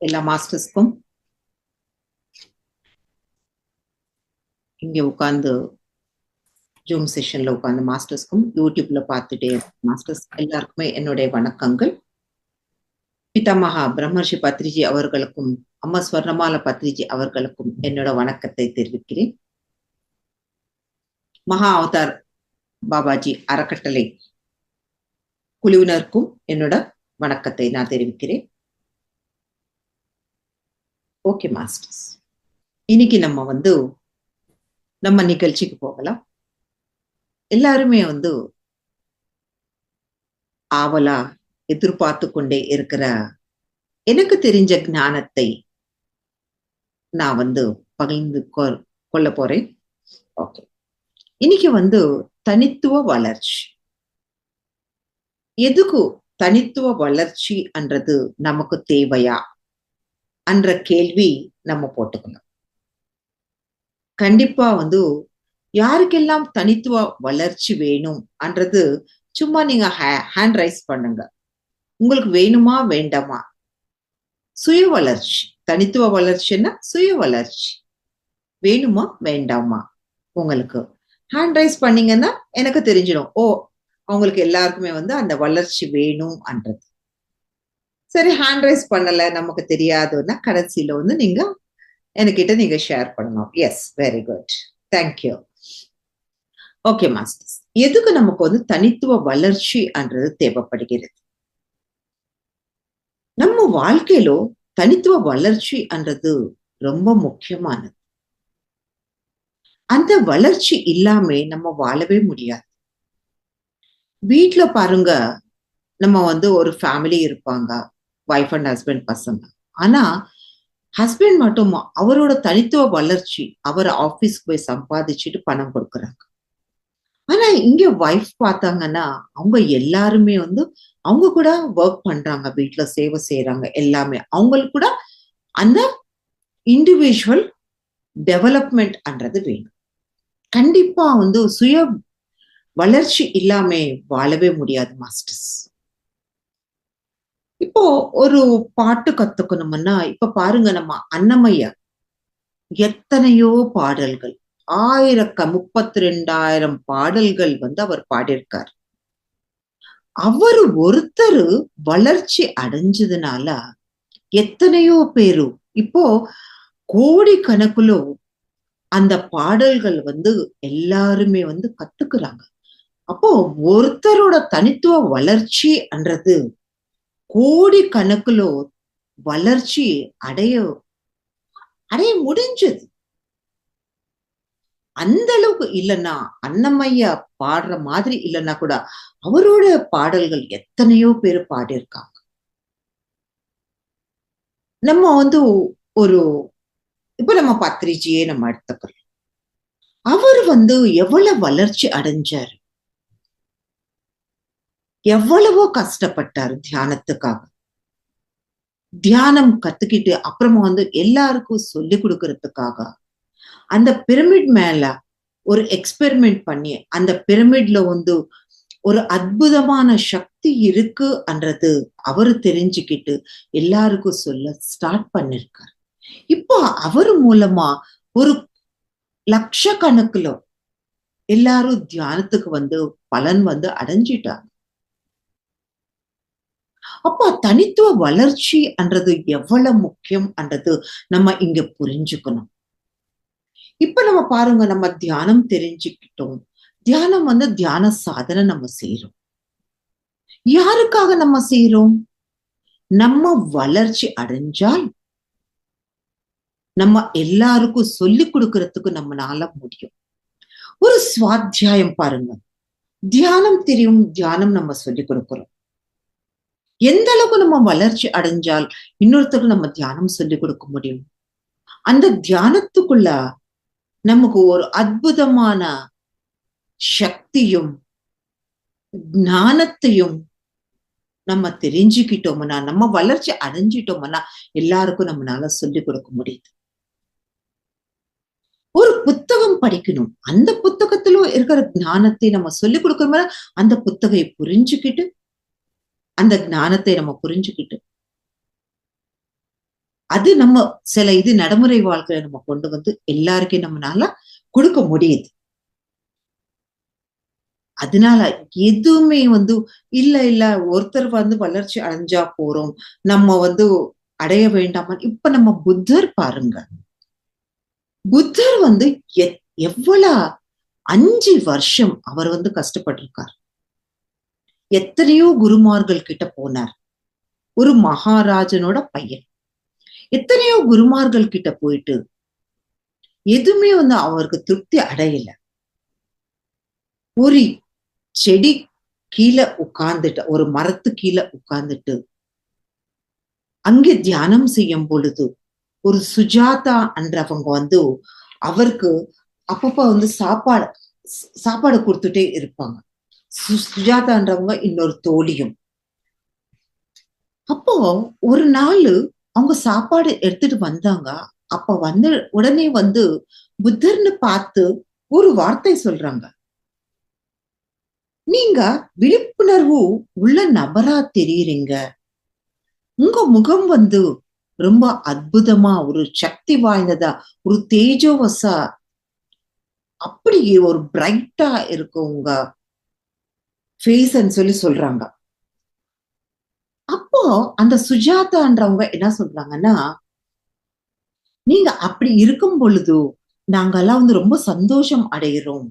எல்லா மாஸ்டர்ஸ்க்கும் இங்க உட்கார்ந்து ஜூம் செஷன்ல உட்கார்ந்து மாஸ்டர்ஸ்க்கும் யூடியூப்ல பார்த்துட்டே மாஸ்டர்ஸ் எல்லாருக்குமே என்னுடைய வணக்கங்கள். பிதாமகா பிரம்மர்ஷி பத்ரிஜி அவர்களுக்கும் அம்மா ஸ்வர்ணமாலா பத்ரிஜி அவர்களுக்கும் என்னோட வணக்கத்தை தெரிவிக்கிறேன். மகா அவதார் பாபாஜி அறக்கட்டளை குழுவினருக்கும் என்னோட வணக்கத்தை நான் தெரிவிக்கிறேன். ஓகே மாஸ்டர்ஸ், இன்னைக்கு நம்ம நிகழ்ச்சிக்கு போகலாம். எல்லாருமே ஆவலா எதிர்பார்த்து கொண்டே இருக்கிற எனக்கு தெரிஞ்ச ஞானத்தை நான் பகிர்ந்து கொள்ள போறேன். ஓகே, இன்னைக்கு தனித்துவ வளர்ச்சி. எதுக்கு தனித்துவ வளர்ச்சி என்றது நமக்கு தேவையா என்ற கேள்வி நம்ம போட்டுக்கணும். கண்டிப்பா யாருக்கெல்லாம் தனித்துவ வளர்ச்சி வேணும் என்றது சும்மா நீங்க ஹேண்ட் ரைஸ் பண்ணுங்க. உங்களுக்கு வேணுமா வேண்டாமா? சுய வளர்ச்சி, தனித்துவ வளர்ச்சின்னா சுய வளர்ச்சி வேணுமா வேண்டாமா? உங்களுக்கு ஹேண்ட் ரைஸ் பண்ணீங்கன்னா எனக்கு தெரிஞ்சிடும், ஓ அவங்களுக்கு எல்லாருக்குமே அந்த வளர்ச்சி வேணும் என்றது. சரி, ஹேண்ட் ரைஸ் பண்ணல, நமக்கு தெரியாதுன்னா கடைசியில நீங்க என்கிட்ட நீங்க ஷேர் பண்ணணும். Yes, very good, thank you. Okay masters, எதுக்கு நமக்கு தனித்துவ வளர்ச்சி என்றது தேவைப்படுகிறது? நம்ம வாழ்க்கையில தனித்துவ வளர்ச்சி என்றது ரொம்ப முக்கியமானது. அந்த வளர்ச்சி இல்லாம நம்ம வாழவே முடியாது. வீட்டுல பாருங்க, நம்ம ஒரு ஃபேமிலி இருப்பாங்க, வைஃப் அண்ட் ஹஸ்பண்ட் பசங்க. ஆனா ஹஸ்பண்ட் மட்டும் அவரோட தனித்துவ வளர்ச்சி, அவர் ஆபீஸ்க்கு போய் சம்பாதிச்சுட்டு பணம் கொடுக்குறாங்க. ஆனா இங்க வைஃப் பார்த்தாங்கன்னா அவங்க எல்லாருமே அவங்க கூட ஒர்க் பண்றாங்க, வீட்டுல சேவை செய்யறாங்க, எல்லாமே அவங்களுக்கு கூட அந்த இண்டிவிஜுவல் டெவலப்மெண்ட் என்றது வேணும். கண்டிப்பா சுய வளர்ச்சி இல்லாம வாழவே முடியாது மாஸ்டர்ஸ். இப்போ ஒரு பாட்டு கத்துக்கணும்னா இப்ப பாருங்க, நம்ம அன்னமையா எத்தனையோ பாடல்கள், 32,000 பாடல்கள் அவர் பாடியிருக்கார். அவர் ஒருத்தர் வளர்ச்சி அடைஞ்சதுனால எத்தனையோ பேரு இப்போ கோடி கணக்குல அந்த பாடல்கள் எல்லாருமே கத்துக்கிறாங்க. அப்போ ஒருத்தரோட தனித்துவ வளர்ச்சி என்றது கோடி கணக்குல வளர்ச்சி அடைய முடிஞ்சது. அந்த அளவுக்கு இல்லைன்னா, அன்னமையா பாடுற மாதிரி இல்லைன்னா கூட அவரோட பாடல்கள் எத்தனையோ பேர் பாடியிருக்காங்க. நம்ம ஒரு இப்ப நம்ம பத்ரிஜியே நம்ம எடுத்துக்கிறோம். அவர் எவ்வளவு வளர்ச்சி அடைஞ்சாரு, எவ்வளவோ கஷ்டப்பட்டாரு தியானத்துக்காக. தியானம் கத்துக்கிட்டு அப்புறமா எல்லாருக்கும் சொல்லி கொடுக்கறதுக்காக அந்த பிரமிட் மேல ஒரு எக்ஸ்பெரிமெண்ட் பண்ணி அந்த பிரமிட்ல ஒரு அற்புதமான சக்தி இருக்கு என்றது அவரு தெரிஞ்சுக்கிட்டு எல்லாருக்கும் சொல்ல ஸ்டார்ட் பண்ணிருக்காரு. இப்போ அவர் மூலமா ஒரு லட்சக்கணக்குல எல்லாரும் தியானத்துக்கு பலன் அடைஞ்சிட்டாங்க. அப்போ தனித்துவ வளர்ச்சி என்றது எவ்வளவு முக்கியம் என்றது நம்ம இங்க புரிஞ்சுக்கணும். இப்ப நம்ம பாருங்க, நம்ம தியானம் தெரிஞ்சுக்கிட்டோம். தியானம் தியான சாதனை நம்ம செய்யறோம். யாருக்காக நம்ம செய்யறோம்? நம்ம வளர்ச்சி அடைஞ்சால் நம்ம எல்லாருக்கும் சொல்லி கொடுக்கறதுக்கு நம்மளால முடியும். ஒரு சுவாத்தியாயம் பாருங்க, தியானம் தெரியும், தியானம் நம்ம சொல்லி கொடுக்கிறோம். எந்த அளவுக்கு நம்ம வளர்ச்சி அடைஞ்சால் இன்னொருத்தருக்கு நம்ம தியானம் சொல்லி கொடுக்க முடியும். அந்த தியானத்துக்குள்ள நமக்கு ஒரு அற்புதமான சக்தியும் ஞானத்தையும் நம்ம தெரிஞ்சுக்கிட்டோம்னா, நம்ம வளர்ச்சி அடைஞ்சிட்டோம்னா எல்லாருக்கும் நம்மளால சொல்லி கொடுக்க முடியுது. ஒரு புத்தகம் படிக்கணும், அந்த புத்தகத்துல இருக்கிற ஞானத்தை நம்ம சொல்லி கொடுக்கணும்னா அந்த புத்தகை புரிஞ்சுக்கிட்டு அந்த ஞானத்தை நம்ம புரிஞ்சுக்கிட்டு அது நம்ம சில இது நடைமுறை வாழ்க்கையில நம்ம கொண்டு வந்து எல்லாருக்கும் நம்மளால கொடுக்க முடியுது. அதனால எதுவுமே வந்து இல்ல இல்ல ஒருத்தர் வந்து வளர்ச்சி அடைஞ்சா போறோம், நம்ம வந்து அடைய வேண்டாமா. இப்ப நம்ம புத்தர் பாருங்க. புத்தர் வந்து எவ்வளவு 5 வருஷம் அவர் வந்து கஷ்டப்பட்டிருக்கார். எத்தனையோ குருமார்கள் கிட்ட போனார். ஒரு மகாராஜனோட பையன். எத்தனையோ குருமார்கள் கிட்ட போயிட்டு எதுவுமே வந்து அவருக்கு திருப்தி அடையல. ஒரு செடி கீழே உட்கார்ந்துட்டு, ஒரு மரத்து கீழே உட்கார்ந்துட்டு அங்கே தியானம் செய்யும் பொழுது ஒரு சுஜாதா என்றவங்க வந்து அவருக்கு அப்பப்ப வந்து சாப்பாடு கொடுத்துட்டே இருப்பாங்க. சுஜாதான்றவங்க இன்னொரு தோழியும். அப்போ ஒரு நாள் அவங்க சாப்பாடு எடுத்துட்டு வந்தாங்க. அப்ப வந்து உடனே வந்து புத்தர்னு பார்த்து ஒரு வார்த்தை சொல்றாங்க. நீங்க விழிப்புணர்வு உள்ள நபரா தெரியுறீங்க. உங்க முகம் வந்து ரொம்ப அற்புதமா, ஒரு சக்தி வாய்ந்ததா, ஒரு தேஜோவசா, அப்படி ஒரு பிரைட்டா இருக்கு உங்க ஃபேஸ்ன்னு சொல்லி சொல்றாங்க. அப்போ அந்த சுஜாதான்றவங்க என்ன சொல்றாங்கன்னா, நீங்க அப்படி இருக்கும் பொழுது நாங்கெல்லாம் வந்து ரொம்ப சந்தோஷம் அடைகிறோம்.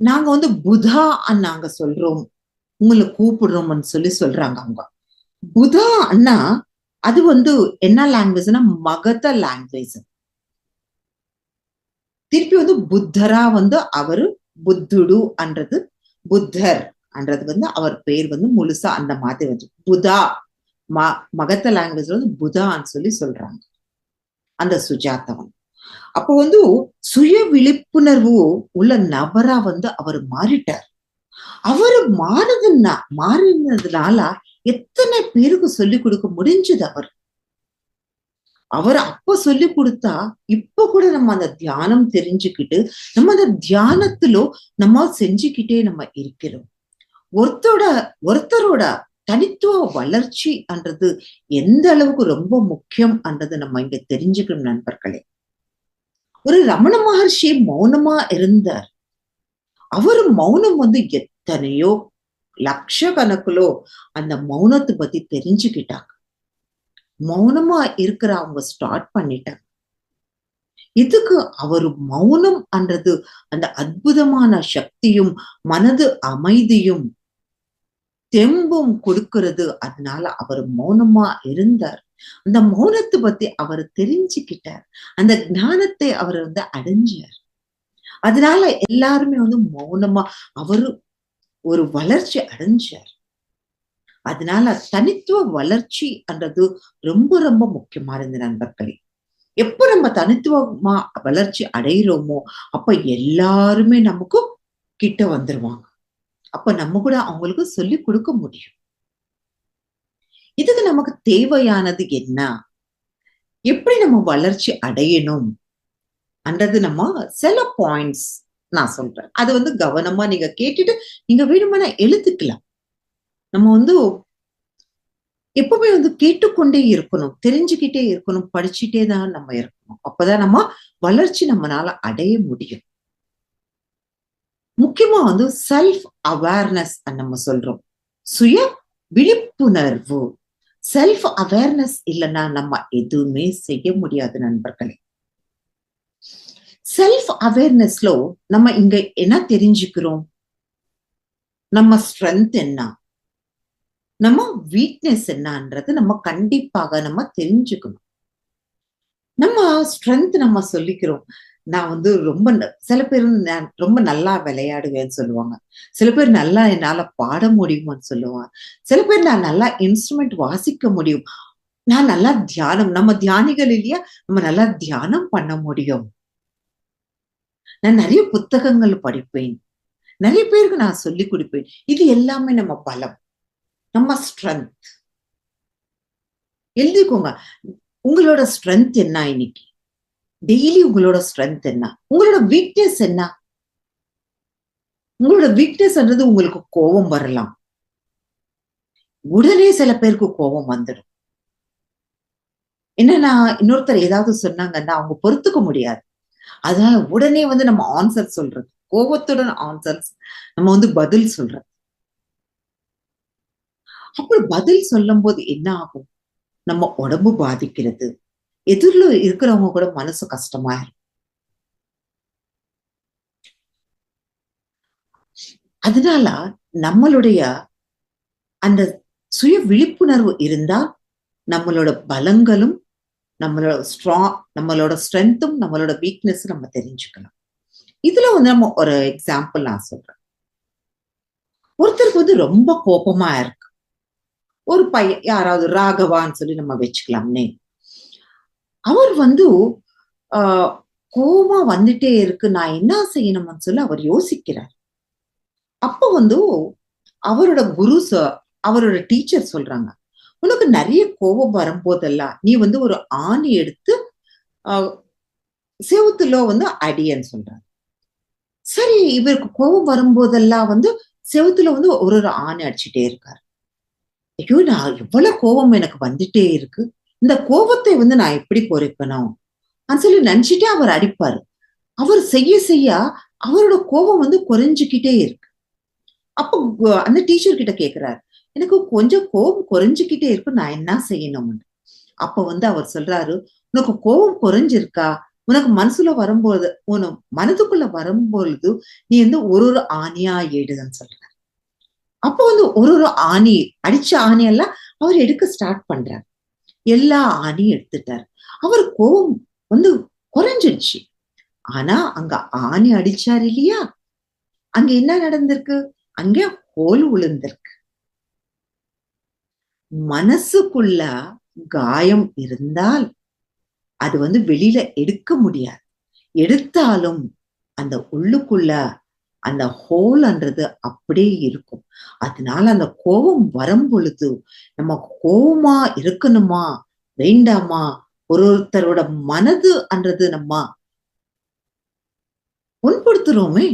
நாங்க வந்து புதா நாங்க சொல்றோம். உங்களை கூப்பிடுறோம்னு சொல்லி சொல்றாங்க அவங்க. புதா அண்ணா அது வந்து என்ன லாங்குவேஜ்னா மகத லாங்குவேஜ். திருப்பி வந்து புத்தரா வந்து அவரு புத்துடு அன்றது புத்தர் அன்றது வந்து அவர் பேர் வந்து முழுசா அந்த மாதிரி வந்து புதா மகத லாங்குவேஜ்ல வந்து புதான்னு சொல்லி சொல்றாங்க அந்த சுஜாதவன். அப்போ வந்து சுய விழிப்புணர்வு உள்ள நபரா வந்து அவர் மாறிட்டார். அவரு மாறினதுனால எத்தனை பேருக்கு சொல்லிக் கொடுக்க முடிஞ்சது அவர். அவர் அப்ப சொல்லி கொடுத்தா இப்ப கூட நம்ம அந்த தியானம் தெரிஞ்சுக்கிட்டு நம்ம அந்த தியானத்திலோ நம்ம செஞ்சுக்கிட்டே நம்ம இருக்கிறோம். ஒருத்தரோட தனித்துவ வளர்ச்சி என்றது எந்த அளவுக்கு ரொம்ப முக்கியம் என்றது நம்ம இங்க தெரிஞ்சுக்கணும் நண்பர்களே. ஒரு ரமண மகர்ஷி மௌனமா இருந்தார். அவரு மௌனம் வந்து எத்தனையோ லட்சக்கணக்கிலோ அந்த மௌனத்தை பத்தி தெரிஞ்சுக்கிட்டாங்க. மௌனமா இருக்கிற அவங்க ஸ்டார்ட் பண்ணிட்டாங்க. இதுக்கு அவரு மௌனம் என்றது அந்த அற்புதமான சக்தியும் மனது அமைதியும் தெம்பும் கொடுக்கிறது. அதனால அவர் மௌனமா இருந்தார். அந்த மௌனத்தை பத்தி அவர் தெரிஞ்சுக்கிட்டார். அந்த ஞானத்தை அவர் வந்து அடைஞ்சார். அதனால எல்லாருமே வந்து மௌனமா அவரு ஒரு வளர்ச்சி அடைஞ்சார். அதனால தனித்துவ வளர்ச்சி என்றது ரொம்ப ரொம்ப முக்கியமானது நண்பர்களே. எப்ப நம்ம தனித்துவமா வளர்ச்சி அடைகிறோமோ அப்ப எல்லாருமே நமக்கு கிட்ட வந்துருவாங்க. அப்ப நம்ம கூட அவங்களுக்கு சொல்லி கொடுக்க முடியும். இதுக்கு நமக்கு தேவையானது என்ன? எப்படி நம்ம வளர்ச்சி அடையணும் அன்றது நம்ம சில பாயிண்ட்ஸ் நான் சொல்றேன். அது வந்து கவனமா நீங்க கேட்டுட்டு நீங்க வேணுமானா எழுத்துக்கலாம். நம்ம வந்து எப்பவுமே வந்து கேட்டுக்கொண்டே இருக்கணும், தெரிஞ்சுக்கிட்டே இருக்கணும், படிச்சுட்டே தான் நம்ம இருக்கணும். அப்பதான் நம்ம வளர்ச்சி நம்மளால அடைய முடியும். முக்கியமா வந்து செல்ஃப் அவேர்னஸ் நம்ம சொல்றோம். சுய விழிப்புணர்வு. செல்ஃப் அவேர்னஸ் இல்லைன்னா நம்ம எதுவுமே செய்ய முடியாது நண்பர்களே. செல்ஃப் அவேர்னஸ்ல நம்ம இங்க என்ன தெரிஞ்சுக்கிறோம்? நம்ம ஸ்ட்ரென்த் என்ன, நம்ம வீக்னஸ் என்னன்றது நம்ம கண்டிப்பாக நம்ம தெரிஞ்சுக்கணும். நம்ம ஸ்ட்ரென்த் நம்ம சொல்லிக்கிறோம். நான் வந்து ரொம்ப சில பேர் நான் ரொம்ப நல்லா விளையாடுவேன்னு சொல்லுவாங்க. சில பேர் நல்லா என்னால பாட முடியும்னு சொல்லுவாங்க. சில பேர் நான் நல்லா இன்ஸ்ட்ருமெண்ட் வாசிக்க முடியும். நான் நல்லா நம்ம தியானிகள் இல்லையா? நம்ம நல்லா தியானம் பண்ண முடியும். நான் நிறைய புத்தகங்கள் படிப்பேன். நிறைய பேருக்கு நான் சொல்லிக் கொடுப்பேன். இது எல்லாமே நம்ம பலம், நம்ம ஸ்ட்ரென்த். எழுதிக்கோங்க. உங்களோட ஸ்ட்ரென்த் என்ன இன்னைக்கு? டெய்லி உங்களோட ஸ்ட்ரென்த் என்ன? உங்களோட வீக்னஸ் என்ன? உங்களோட வீக்னஸ்ன்றது உங்களுக்கு கோபம் வரலாம். உடனே சில பேருக்கு கோபம் வந்துடும். என்னன்னா இன்னொருத்தர் ஏதாவது சொன்னாங்கன்னா அவங்க பொறுத்துக்க முடியாது. அதனால உடனே வந்து நம்ம ஆன்சர் சொல்றது. கோபத்துடன் ஆன்சர்ஸ் நம்ம வந்து பதில் சொல்றது. அப்படி பதில் சொல்லும்போது என்ன ஆகும்? நம்ம உடம்பு பாதிக்கிறது. எதிர்ல இருக்கிறவங்க கூட மனசு கஷ்டமா இருக்கும். அதனால நம்மளுடைய அந்த சுய விழிப்புணர்வு இருந்தா நம்மளோட பலங்களும் நம்மளோட ஸ்ட்ரென்த்தும் நம்மளோட வீக்னஸ் நம்ம தெரிஞ்சுக்கலாம். இதுல வந்து நம்ம ஒரு எக்ஸாம்பிள் நான் சொல்றேன். ஒருத்தருக்கு வந்து ரொம்ப கோபமா இருக்கு. ஒரு பையன் யாராவது ராகவான்னு சொல்லி நம்ம வச்சுக்கலாம்னே. அவர் வந்து ஆஹ் கோவமா வந்துட்டே இருக்கு. நான் என்ன செய்யணும்னு சொல்லி அவர் யோசிக்கிறார். அப்ப வந்து அவரோட அவரோட டீச்சர் சொல்றாங்க, உனக்கு நிறைய கோபம் வரும்போதெல்லாம் நீ வந்து ஒரு ஆணி எடுத்து ஆஹ் செவுத்துல வந்து அடியன்னு சொல்றாங்க. சரி, இவருக்கு கோபம் வரும்போதெல்லாம் வந்து செவுத்துல வந்து ஒரு ஒரு ஆணி அடிச்சுட்டே இருக்காரு. ஐயோ, நான் எவ்வளவு கோபம் எனக்கு வந்துட்டே இருக்கு. இந்த கோபத்தை வந்து நான் எப்படி குறைக்கணும் சொல்லி நினைச்சிட்டே அவர் அடிப்பாரு. அவர் செய்ய செய்ய அவரோட கோபம் வந்து குறைஞ்சுக்கிட்டே இருக்கு. அப்போ அந்த டீச்சர் கிட்ட கேக்குறாரு, எனக்கு கொஞ்சம் கோபம் குறைஞ்சுக்கிட்டே இருக்கு, நான் என்ன செய்யணும்னு. அப்ப வந்து அவர் சொல்றாரு, உனக்கு கோபம் குறைஞ்சிருக்கா, உனக்கு மனதுக்குள்ள வரும்பொழுது நீ வந்து ஒரு ஒரு ஆணியா எடுன்னு சொல்றாரு. அப்ப வந்து ஒரு ஒரு ஆணி அடிச்ச ஆணியெல்லாம் அவர் எடுக்க ஸ்டார்ட் பண்றாரு. எல்லா ஆணியும் எடுத்துட்டாரு. அவர் கோபம் வந்து குறைஞ்சிடுச்சு. ஆனா அங்க ஆணி அடிச்சாரு இல்லையா, அங்க என்ன நடந்திருக்கு? அங்க ஹோல் விழுந்திருக்கு. மனசுக்குள்ள காயம் இருந்தால் அது வந்து வெளியில எடுக்க முடியாது. எடுத்தாலும் அந்த உள்ளுக்குள்ள அந்த ஹோல்ன்றது அப்படியே இருக்கும். அதனால அந்த கோபம் வரும் பொழுது நம்ம கோபமா இருக்கணுமா வேண்டாமா, ஒருத்தரோட மனது அன்றது நம்ம புண்படுத்துறோமே,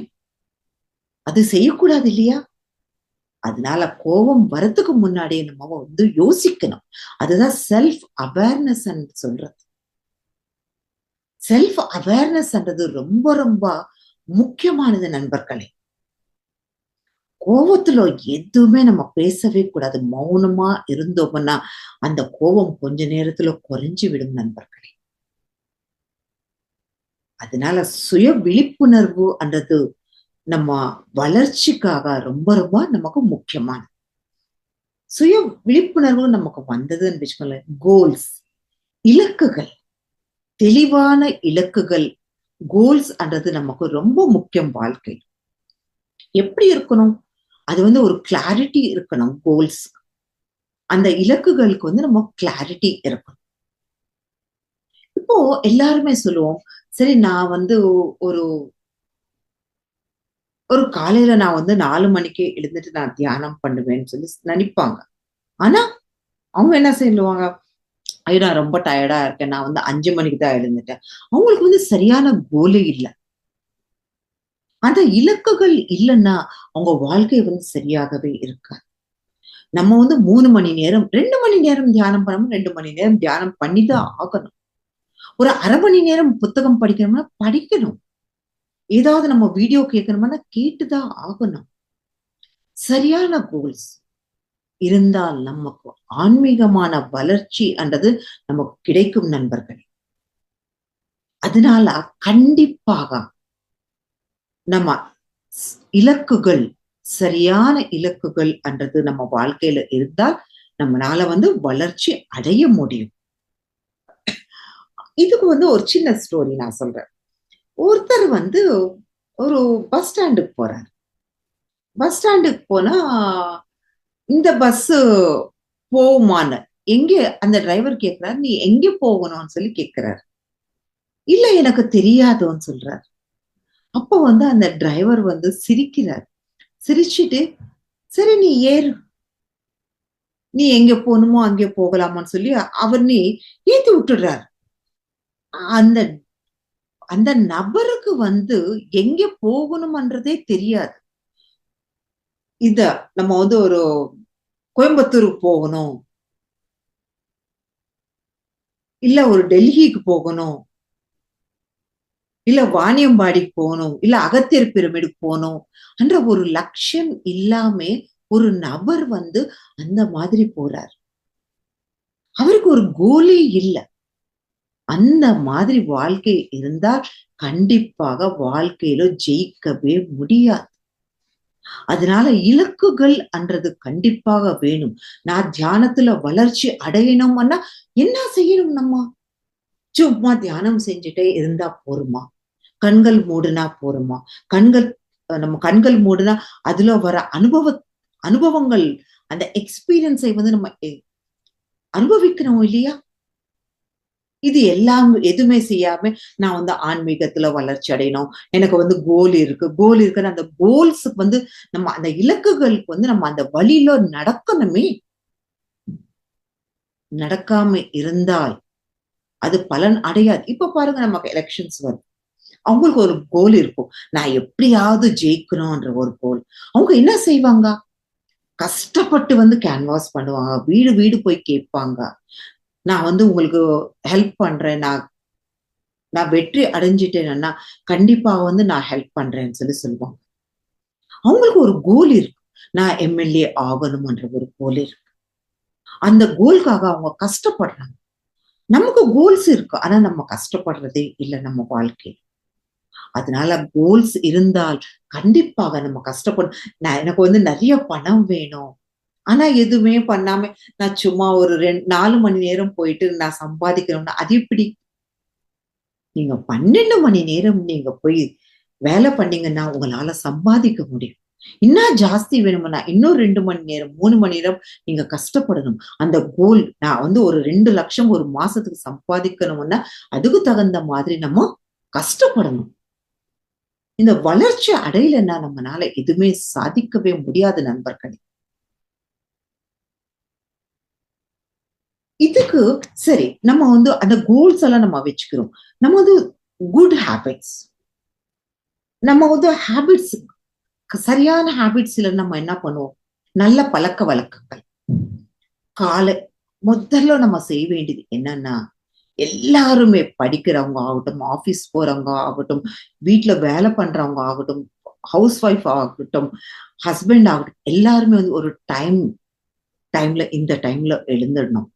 அது செய்யக்கூடாது இல்லையா? அதனால கோபம் வரத்துக்கு முன்னாடியே நம்ம வந்து யோசிக்கணும். அதுதான் செல்ஃப் அவேர்னஸ் சொல்றது. செல்ஃப் அவேர்னஸ்ன்றது ரொம்ப ரொம்ப முக்கியமானது நண்பர்களே. கோபத்துல எதுவுமே நம்ம பேசவே கூடாது. மௌனமா இருந்தோம்னா அந்த கோபம் கொஞ்ச நேரத்துல குறைஞ்சு விடும் நண்பர்களே. அதனால சுய விழிப்புணர்வு என்றது நம்ம வளர்ச்சிக்காக ரொம்ப ரொம்ப நமக்கு முக்கியமானது. சுய விழிப்புணர்வு நமக்கு வந்ததுன்னு வச்சுக்கோங்களேன், கோல்ஸ், இலக்குகள், தெளிவான இலக்குகள், கோல்ஸ் என்றது நமக்கு ரொம்ப முக்கியம் வாழ்க்கை. எப்படி இருக்கணும்? அது வந்து ஒரு கிளாரிட்டி இருக்கணும் கோல்ஸ். அந்த இலக்குகளுக்கு வந்து நம்ம கிளாரிட்டி இருக்கணும். இப்போ எல்லாருமே சொல்லுவோம், சரி நான் வந்து ஒரு ஒரு காலையில நான் வந்து 4 மணிக்கே எழுந்துட்டு நான் தியானம் பண்ணுவேன்னு சொல்லி நினைப்பாங்க. ஆனா அவங்க என்ன சொல்லுவாங்க, ஐயோ நான் ரொம்ப டயர்டா இருக்கேன், நான் வந்து 5 மணிக்கு தான் எழுந்துட்டேன். அவங்களுக்கு வந்து சரியான கோலே இல்ல. அந்த இலக்குகள் இல்லைன்னா அவங்க வாழ்க்கை வந்து சரியாகவே இருக்காது. நம்ம வந்து 3 மணி நேரம் 2 மணி நேரம் தியானம் பண்ணணும், 2 மணி நேரம் தியானம் பண்ணிதான் ஆகணும். ஒரு அரை மணி நேரம் புத்தகம் படிக்கணும்னா படிக்கணும். ஏதாவது நம்ம வீடியோ கேட்கணும்னா கேட்டுதான் ஆகணும். சரியான கோல்ஸ் இருந்தால் நமக்கு ஆன்மீகமான வளர்ச்சி என்றது நமக்கு கிடைக்கும் நண்பர்கள். அதனால கண்டிப்பாக நம்ம இலக்குகள், சரியான இலக்குகள் என்றது நம்ம வாழ்க்கையில இருந்தால் நம்மளால வந்து வளர்ச்சி அடைய முடியும். இதுக்கு வந்து ஒரு சின்ன ஸ்டோரி நான் சொல்றேன். ஒருத்தர் வந்து ஒரு பஸ் ஸ்டாண்டுக்கு போறாரு. பஸ் ஸ்டாண்டுக்கு போனா இந்த பஸ் போகுமான்னு எங்க அந்த டிரைவர் கேட்கிறாரு, நீ எங்க போகணும்னு சொல்லி கேட்கிறாரு. இல்ல எனக்கு தெரியாதுன்னு சொல்றாரு. அப்ப வந்து அந்த டிரைவர் வந்து சிரிக்கிறார். சிரிச்சிட்டு சரி நீ ஏறு, நீ எங்க போகணுமோ அங்கே போகலாமான்னு சொல்லி அவர்னே ஏத்தி விட்டுடுறாரு. அந்த அந்த நபருக்கு வந்து எங்க போகணும்ன்றதே தெரியாது. இத நம்ம வந்து ஒரு கோயம்புத்தூருக்கு போகணும், இல்ல ஒரு டெல்லிக்கு போகணும், இல்ல வாணியம்பாடிக்கு போகணும், இல்ல அகத்தியர் பிரமிடுக்கு போகணும் என்ற ஒரு லட்சியம் இல்லாம ஒரு நபர் வந்து அந்த மாதிரி போறார். அவருக்கு ஒரு கோலே இல்ல. அந்த மாதிரி வாழ்க்கை இருந்தால் கண்டிப்பாக வாழ்க்கையில ஜெயிக்கவே முடியாது. அதனால இலக்குகள் என்றது கண்டிப்பாக வேணும். நான் தியானத்துல வளர்ச்சி அடையணும்னா என்ன செய்யணும் நம்ம? சும்மா தியானம் செஞ்சுட்டே இருந்தா போருமா? கண்கள் மூடுனா போருமா? கண்கள் நம்ம கண்கள் மூடுனா அதுல வர அனுபவங்கள் அந்த எக்ஸ்பீரியன்ஸை வந்து நம்ம அனுபவிக்கணும் இல்லையா? இது எல்லாம் எதுவுமே செய்யாம நான் வந்து ஆன்மீகத்துல வளர்ச்சி அடையணும். எனக்கு வந்து கோல் இருக்கு. கோல் இருக்குன்னு அந்த கோல்ஸ்க்கு வந்து நம்ம அந்த இலக்குகளுக்கு வந்து நம்ம அந்த வழியில நடக்கணுமே! நடக்காம இருந்தால் அது பலன் அடையாது. இப்ப பாருங்க நமக்கு எலக்ஷன்ஸ் வருது. அவங்களுக்கு ஒரு கோல் இருக்கும். நான் எப்படியாவது ஜெயிக்கணும்ன்ற ஒரு கோல். அவங்க என்ன செய்வாங்க? கஷ்டப்பட்டு வந்து கேன்வாஸ் பண்ணுவாங்க. வீடு வீடு போய் கேட்பாங்க. நான் வந்து உங்களுக்கு ஹெல்ப் பண்றேன். நான் நான் வெற்றி அடைஞ்சிட்டேன்னா, கண்டிப்பா வந்து நான் ஹெல்ப் பண்றேன்னு சொல்லுவாங்க. அவங்களுக்கு ஒரு கோல் இருக்கு. நான் எம்.எல்.ஏ ஆகணும்ன்ற ஒரு கோல் இருக்கு. அந்த கோல்க்காக அவங்க கஷ்டப்படுறாங்க. நமக்கு கோல்ஸ் இருக்கு. ஆனா நம்ம கஷ்டப்படுறதே இல்ல நம்ம வாழ்க்கையில. அதனால கோல்ஸ் இருந்தால் கண்டிப்பாக நம்ம நான் எனக்கு வந்து நெறைய பணம் வேணும். ஆனா எதுவுமே பண்ணாம நான் சும்மா ஒரு 4 மணி நேரம் போயிட்டு நான் சம்பாதிக்கணும்னா, அது எப்படி? நீங்க 12 மணி நேரம் நீங்க போய் வேலை பண்ணீங்கன்னா, உங்களால சம்பாதிக்க முடியும். இன்னும் ஜாஸ்தி வேணும்னா, இன்னும் 2 மணி நேரம், 3 மணி நேரம் நீங்க கஷ்டப்படணும். அந்த கோல் நான் வந்து ஒரு 2,00,000 ஒரு மாசத்துக்கு சம்பாதிக்கணும்னா, அதுக்கு தகுந்த மாதிரி நம்ம கஷ்டப்படணும். இந்த வளர்ச்சி அடையலன்னா நம்மனால எதுவுமே சாதிக்கவே முடியாது நண்பர்களே. இதுக்கு சரி, நம்ம வந்து அந்த கோல்ஸ் எல்லாம் நம்ம வச்சுக்கிறோம். நம்ம வந்து குட் ஹேபிட்ஸ் நம்ம வந்து ஹேபிட்ஸ் சரியான ஹேபிட்ஸ்ல நம்ம என்ன பண்ணுவோம்? நல்ல பழக்கவழக்கங்கள். காலை முதல்ல நம்ம செய்ய வேண்டியது என்னன்னா, எல்லாருமே படிக்கிறவங்க ஆகட்டும், ஆபீஸ் போறவங்க ஆகட்டும், வீட்ல வேலை பண்றவங்க ஆகட்டும், ஹவுஸ் ஒய்ஃப் ஆகட்டும், ஹஸ்பண்ட் ஆகட்டும், எல்லாருமே வந்து ஒரு டைம்ல இந்த டைம்ல எழுந்துடணும்.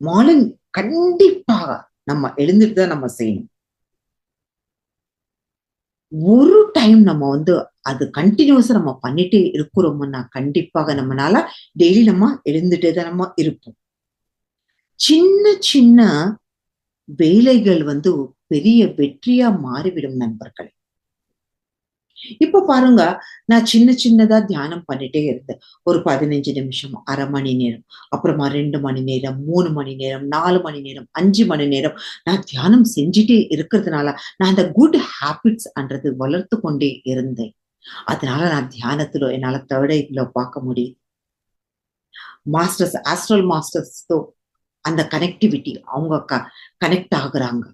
மார்னிங் கண்டிப்பாக நம்ம எழுந்துட்டு தான் நம்ம செய்யணும். ஒரு டைம் நம்ம வந்து அது கன்டினியூஸா நம்ம பண்ணிட்டே இருக்கிறோம்னா, கண்டிப்பாக நம்மனால டெய்லி நம்ம எழுந்துட்டே தான் நம்ம இருப்போம். சின்ன சின்ன வேலைகள் வந்து பெரிய வெற்றியா மாறிவிடும் நண்பர்களே. இப்ப பாருங்க, நான் சின்ன சின்னதா தியானம் பண்ணிட்டே இருந்தேன். ஒரு 15 நிமிஷம், 1/2 மணி நேரம், அப்புறமா 2 மணி நேரம், 3 மணி நேரம், 4 மணி நேரம், 5 மணி நேரம் நான் தியானம் செஞ்சுட்டே இருக்கிறதுனால, நான் அந்த குட் ஹேபிட்ஸ் அன்றது வளர்த்து கொண்டே இருந்தேன். அதனால நான் தியானத்துல என்னால 3 ஐல பார்க்க முடியுது. ஆஸ்ட்ரல் மாஸ்டர்ஸ் அந்த கனெக்டிவிட்டி அவங்க கனெக்ட் ஆகுறாங்க.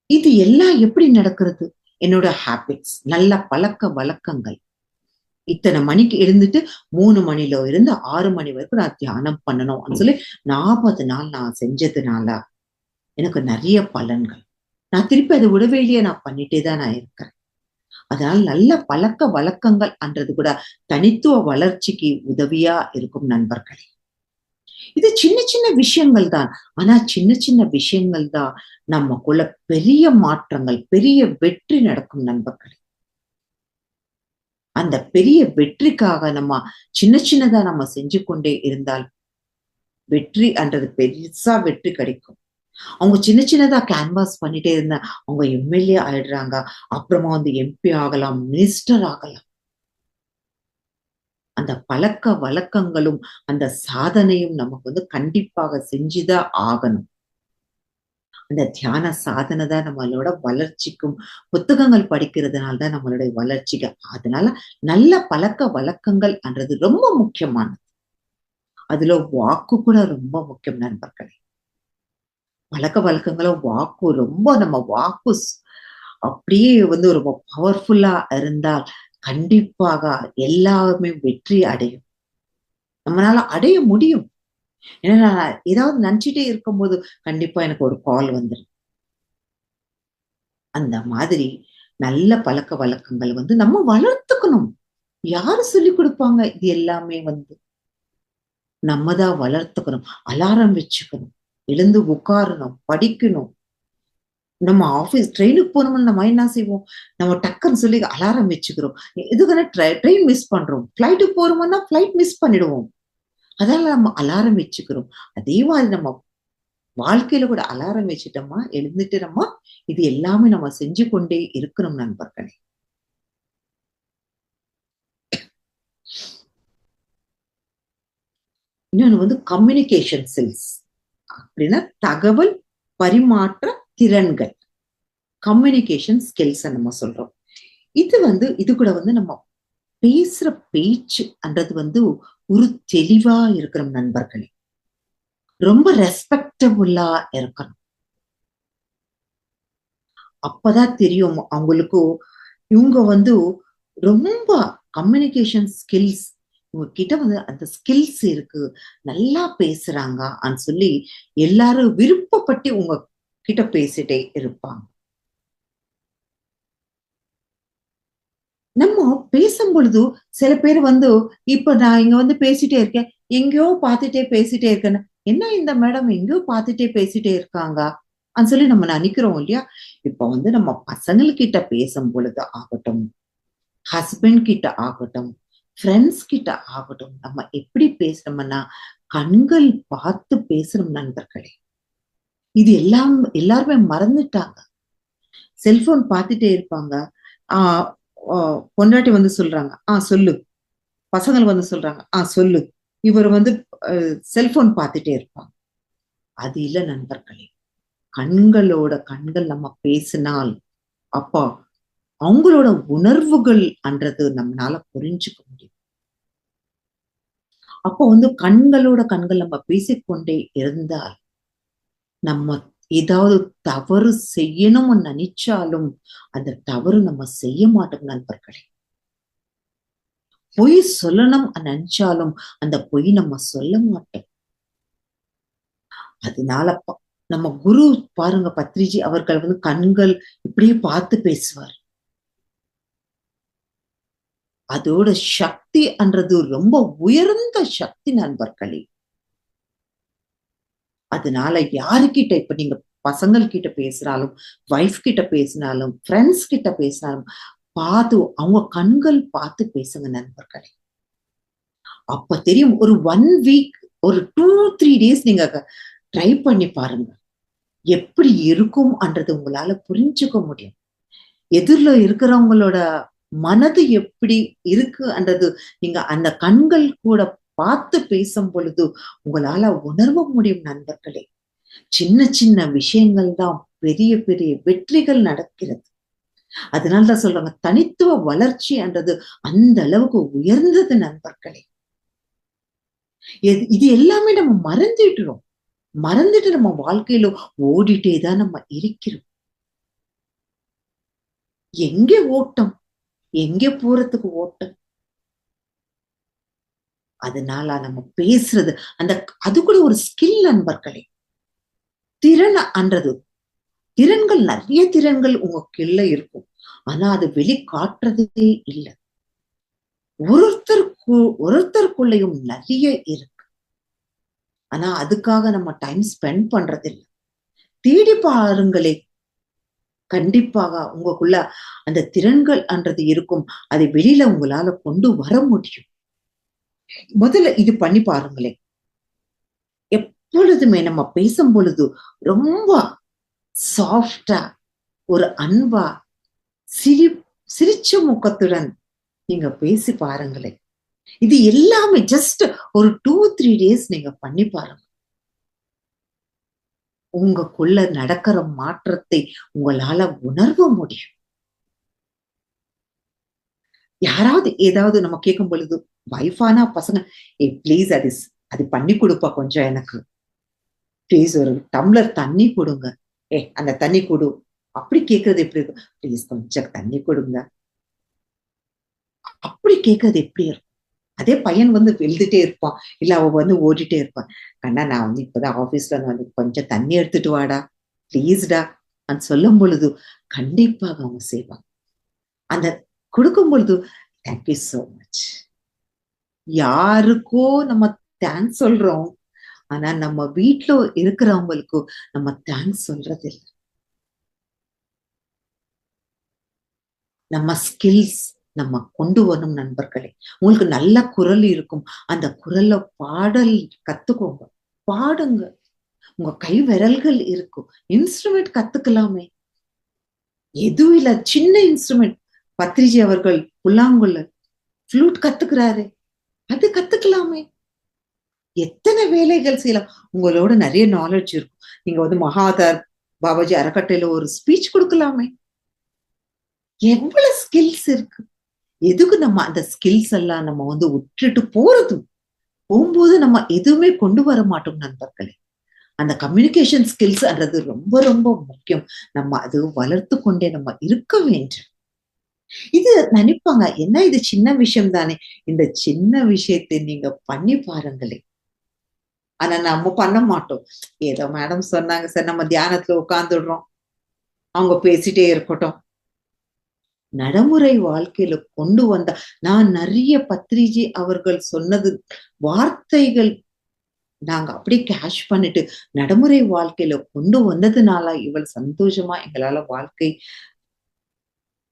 இது எல்லாம் எப்படி நடக்கிறது? என்னோட ஹேபிட்ஸ், நல்ல பழக்கவழக்கங்கள். இத்தனை மணிக்கு எழுந்துட்டு 3 மணில இருந்து 6 மணி வரைக்கும் நான் தியானம் பண்ணணும்னு சொல்லி 40 நாள் நான் செஞ்சதுனால, எனக்கு நெறைய பலன்கள். நான் திருப்பி அத விடவே இல்லையே, நான் பண்ணிட்டே தான் நான் இருக்கேன். அதனால நல்ல பழக்கவழக்கங்கள் அன்றது கூட தனித்துவ வளர்ச்சிக்கு உதவியா இருக்கும் நண்பர்களே. இது சின்ன சின்ன விஷயங்கள் தான். ஆனா சின்ன சின்ன விஷயங்கள் தான் நமக்குள்ள பெரிய மாற்றங்கள், பெரிய வெற்றி நடக்கும் நண்பர்களே. அந்த பெரிய வெற்றிக்காக நம்ம சின்ன சின்னதா நம்ம செஞ்சு கொண்டே இருந்தால் வெற்றி என்றது பெருசா வெற்றி கிடைக்கும். அவங்க சின்ன சின்னதா கேன்வாஸ் பண்ணிட்டே இருந்தா அவங்க எம்.எல்.ஏ ஆயிடுறாங்க. அப்புறமா வந்து எம்பி ஆகலாம், மினிஸ்டர் ஆகலாம். அந்த பழக்கவழக்கங்களும், அந்த சாதனையும் நமக்கு வந்து கண்டிப்பாக செஞ்சுதான் ஆகணும். அந்த தியான சாதனை தான் நம்மளோட வளர்ச்சிக்கும், புத்தகங்கள் படிக்கிறதுனால தான் நம்மளுடைய வளர்ச்சிக்கு. அதனால நல்ல பழக்கவழக்கங்கள் என்றது ரொம்ப முக்கியமானது. அதுல வாக்கு கூட ரொம்ப முக்கியம் நண்பர்களே. பழக்கவழக்கங்களும் வாக்கும் ரொம்ப நம்ம அப்படியே வந்து ரொம்ப பவர்ஃபுல்லா இருந்தால் கண்டிப்பாக எல்லாமே வெற்றி அடையும். நம்மளால அடைய முடியும். ஏன்னா நான் ஏதாவது நினைச்சிட்டே இருக்கும்போது கண்டிப்பா எனக்கு ஒரு கால் வந்துடும். அந்த மாதிரி நல்ல பழக்க வழக்கங்கள் வந்து நம்ம வளர்த்துக்கணும். யாரு சொல்லிக் கொடுப்பாங்க? இது எல்லாமே வந்து நம்ம தான் வளர்த்துக்கணும். அலாரம் வச்சுக்கணும். எழுந்து உட்காரணும், படிக்கணும். நம்ம ஆஃபீஸ் ட்ரெயினுக்கு போனோம்னா நம்ம என்ன செய்வோம்? நம்ம டக்குன்னு சொல்லி அலாரம் வச்சுக்கிறோம். எதுக்குன்னா ட்ரெயின் மிஸ் பண்றோம். ஃப்ளைட்டுக்கு போறோம்னா ஃப்ளைட் மிஸ் பண்ணிடுவோம். அதனால நம்ம அலாரம் வச்சுக்கிறோம். அதே மாதிரி நம்ம வாழ்க்கையில கூட அலாரம் வச்சுட்டோமா, எழுந்துட்டு நம்ம இது எல்லாமே நம்ம செஞ்சு கொண்டே இருக்கணும் நண்பர்களே. இன்னொன்னு வந்து கம்யூனிகேஷன் ஸ்கில்ஸ் அப்படின்னா தகவல் பரிமாற்ற திறன்கள். கம்யூனிகேஷன் ஸ்கில்ஸ் நம்ம சொல்றோம். இது கூட வந்து நம்ம பேசுற பேச்சுன்றது வந்து ஒரு தெளிவா இருக்கணும் நண்பர்களே. ரொம்ப ரெஸ்பெக்டபுள்ளா இருக்கணும். அப்பதான் தெரியும் அவங்களுக்கு இவங்க வந்து ரொம்ப கம்யூனிகேஷன் ஸ்கில்ஸ் உங்ககிட்ட வந்து அந்த ஸ்கில்ஸ் இருக்கு, நல்லா பேசுறாங்கன்னு சொல்லி எல்லாரும் விருப்பப்பட்டு உங்க கிட்ட பேசிட்டே இருப்பாங்க. நம்ம பேசும் பொழுது சில பேர் வந்து இப்ப நான் இங்க வந்து பேசிட்டே இருக்கேன், எங்கேயோ பார்த்துட்டே பேசிட்டே இருக்கேன்னு, என்ன இந்த மேடம் எங்கேயோ பார்த்துட்டே பேசிட்டே இருக்காங்க சொல்லி நம்ம நினைக்கிறோம் இல்லையா? இப்ப வந்து நம்ம பசங்கள்கிட்ட பேசும் பொழுது ஆகட்டும், ஹஸ்பண்ட் கிட்ட ஆகட்டும், ஃப்ரெண்ட்ஸ் கிட்ட ஆகட்டும், நம்ம எப்படி பேசுறோம்னா கண்கள் பார்த்து பேசுறோம் நண்பர்களே. இது எல்லாம் எல்லாருமே மறந்துட்டாங்க. செல்போன் பார்த்துட்டே இருப்பாங்க. ஆஹ் பொண்டாட்டி வந்து சொல்றாங்க, சொல்லு. பசங்கள் வந்து சொல்றாங்க, சொல்லு. இவர் வந்து செல்போன் பார்த்துட்டே இருப்பாங்க. அது இல்ல நண்பர்களே. கண்களோட கண்கள் நம்ம பேசினால் அப்போ அவங்களோட உணர்வுகள் அன்றது நம்மளால புரிஞ்சுக்க முடியும். அப்போ வந்து கண்களோட கண்கள் நம்ம பேசிக்கொண்டே இருந்தால் நம்ம ஏதாவது தவறு செய்யணும்னு நினைச்சாலும் அந்த தவறு நம்ம செய்ய மாட்டோம் நண்பர்களே. பொய் சொல்லணும் நினைச்சாலும் அந்த பொய் நம்ம சொல்ல மாட்டோம். அதனால நம்ம குரு பாருங்க பத்ரிஜி அவர்கள் வந்து கண்கள் இப்படியே பார்த்து பேசுவார். அதோட சக்தி என்றது ரொம்ப உயர்ந்த சக்தி நண்பர்களே. அதனால யாருக்கிட்ட இப்ப நீங்க பசங்கள் கிட்ட பேசினாலும், வைஃப் கிட்ட பேசினாலும், ஃப்ரெண்ட்ஸ் கிட்ட பேசினாலும் பார்த்து அவங்க கண்கள் பார்த்து பேசுங்க நண்பர்களே. அப்ப தெரியும். ஒரு 1 வீக், ஒரு 2, 3 டேஸ் நீங்க ட்ரை பண்ணி பாருங்க. எப்படி இருக்கும் என்றது உங்களால புரிஞ்சுக்க முடியும். எதிர்ல இருக்கிறவங்களோட மனது எப்படி இருக்குன்றது நீங்க அந்த கண்கள் கூட பார்த்து பேசும் பொழுது உங்களால உணர்வ முடியும் நண்பர்களே. சின்ன சின்ன விஷயங்கள் தான் பெரிய பெரிய வெற்றிகள் நடக்கிறது. அதனாலதான் சொல்றாங்க தனித்துவ வளர்ச்சி என்றது அந்த அளவுக்கு உயர்ந்தது நண்பர்களே. இது எல்லாமே நம்ம மறந்துடுறோம். மறந்துட்டு நம்ம வாழ்க்கையில ஓடிட்டேதான் நம்ம இருக்கிறோம். எங்கே ஓட்டம்? எங்கே போறதுக்கு ஓட்டம்? அதனால நம்ம பேசுறது அந்த அது கூட ஒரு ஸ்கில் நண்பர்களே. திறன் அன்றது திறன்கள் நிறைய திறன்கள் உங்களுக்குள்ள இருக்கும். ஆனா அது வெளிக்காட்டுறதே இல்லை. ஒருத்தருக்குள்ளயும் நிறைய இருக்கு. ஆனா அதுக்காக நம்ம டைம் ஸ்பெண்ட் பண்றது இல்லை. தேடி பாருங்களே. கண்டிப்பாக உங்களுக்குள்ள அந்த திறன்கள் என்றது இருக்கும். அதை வெளியில உங்களால கொண்டு வர முடியும். முதல்ல இது பண்ணி பாருங்களேன். எப்பொழுதுமே நம்ம பேசும் பொழுது ரொம்ப சாஃப்டா, ஒரு அன்பா, சிரி சிரிச்ச முகத்துடன் நீங்க பேசி பாருங்களேன். இது எல்லாமே ஜஸ்ட் ஒரு 2, 3 டேஸ் நீங்க பண்ணி பாருங்க. உங்களுக்குள்ள நடக்கிற மாற்றத்தை உங்களால உணர்வ முடியும். யாராவது ஏதாவது நம்ம கேட்கும் பொழுது வைஃபானா பசங்க, ப்ளீஸ் அது பண்ணி கொடுப்பா கொஞ்சம் எனக்கு. ப்ளீஸ் ஒரு டம்ளர் தண்ணி கொடுங்க. அந்த தண்ணி கொடு. அப்படி கேட்கறது எப்படி இருக்கும்? ப்ளீஸ் கொஞ்சம் தண்ணி கொடுங்க. அப்படி கேட்கறது எப்படி இருக்கும்? அதே பையன் வந்து எழுதிட்டே இருப்பான், இல்ல அவ வந்து ஓடிட்டே இருப்பான். கண்ணா நான் வந்து இப்பதான் ஆபீஸ்ல இருந்து வந்து கொஞ்சம் தண்ணி எடுத்துட்டு வாடா ப்ளீஸ்டா అని சொல்லும் பொழுது கண்டிப்பாக அவங்க செய்வாங்க. அந்த கொடுக்கும் பொழுது தேங்க்யூ சோ மச். யாருக்கோ நம்ம தேங்க்ஸ் சொல்றோம், ஆனா நம்ம வீட்ல இருக்கிறவங்களுக்கு நம்ம தேங்க்ஸ் சொல்றது இல்ல. நம்ம ஸ்கில்ஸ் நம்ம கொண்டு வரணும் நண்பர்களே. உங்களுக்கு நல்ல குரல் இருக்கும், அந்த குரல்ல பாடல் கத்துக்கோங்க, பாடுங்க. உங்க கை விரல்கள் இருக்கும், இன்ஸ்ட்ருமெண்ட் கத்துக்கலாமே. எதுவும் இல்ல, சின்ன இன்ஸ்ட்ருமெண்ட். பத்ரிஜி அவர்கள் புல்லாங்குழல் ஃப்ளூட் கத்துக்கிறாரு, அது கத்துக்கலாமே. எத்தனை வேலைகள் செய்யலாம். உங்களோட நிறைய நாலேஜ் இருக்கும், நீங்க வந்து மகாதர் பாபாஜி அறக்கட்டையில ஒரு ஸ்பீச் கொடுக்கலாமே. எவ்வளவு ஸ்கில்ஸ் இருக்கு. எதுக்கு நம்ம அந்த ஸ்கில்ஸ் எல்லாம் நம்ம வந்து விட்டுட்டு போறது? போகும்போது நம்ம எதுவுமே கொண்டு வர மாட்டோம் நண்பர்களே. அந்த கம்யூனிகேஷன் ஸ்கில்ஸ்ன்றது ரொம்ப ரொம்ப முக்கியம். நம்ம அது வளர்த்து கொண்டே நம்ம இருக்க வேண்டும். இது நினைப்பாங்க, என்ன இது சின்ன விஷயம் தானே, இந்த சின்ன விஷயத்தை நீங்க பண்ணி பாருங்களேன். ஆனா நம்ம பண்ண மாட்டோம். ஏதோ மேடம் சொன்னாங்க சார், நம்ம தியானத்துல உட்கார்ந்துடுறோம், அவங்க பேசிட்டே இருக்கட்டும். நடைமுறை வாழ்க்கையில கொண்டு வந்த நான் நிறைய பத்ரிஜி அவர்கள் சொன்னது வார்த்தைகள் நாங்க அப்படியே கேஷ் பண்ணிட்டு நடைமுறை வாழ்க்கையில கொண்டு வந்ததுனால இவ்வளவு சந்தோஷமா எங்களால வாழ்க்கை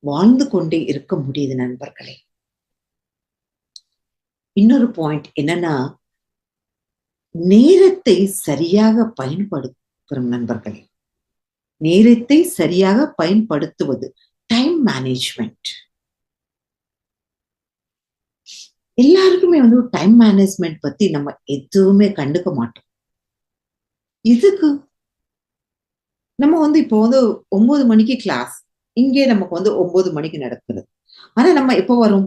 வாழ்ந்து கொண்டே இருக்க முடியுது நண்பர்களே. இன்னொரு பாயிண்ட் என்னன்னா, நேரத்தை சரியாக பயன்படுத்தும் நண்பர்களே. நேரத்தை சரியாக பயன்படுத்துவது, டைம் மேனேஜ்மெண்ட். எல்லாருக்குமே வந்து டைம் மேனேஜ்மெண்ட் பத்தி நம்ம எதுவுமே கண்டுக்க மாட்டோம். இதுக்கு நம்ம வந்து இப்போ வந்து 9 மணிக்கு கிளாஸ், இங்கே நமக்கு வந்து 9 மணிக்கு நடக்குது. ஆனா நம்ம எப்போ வரும்?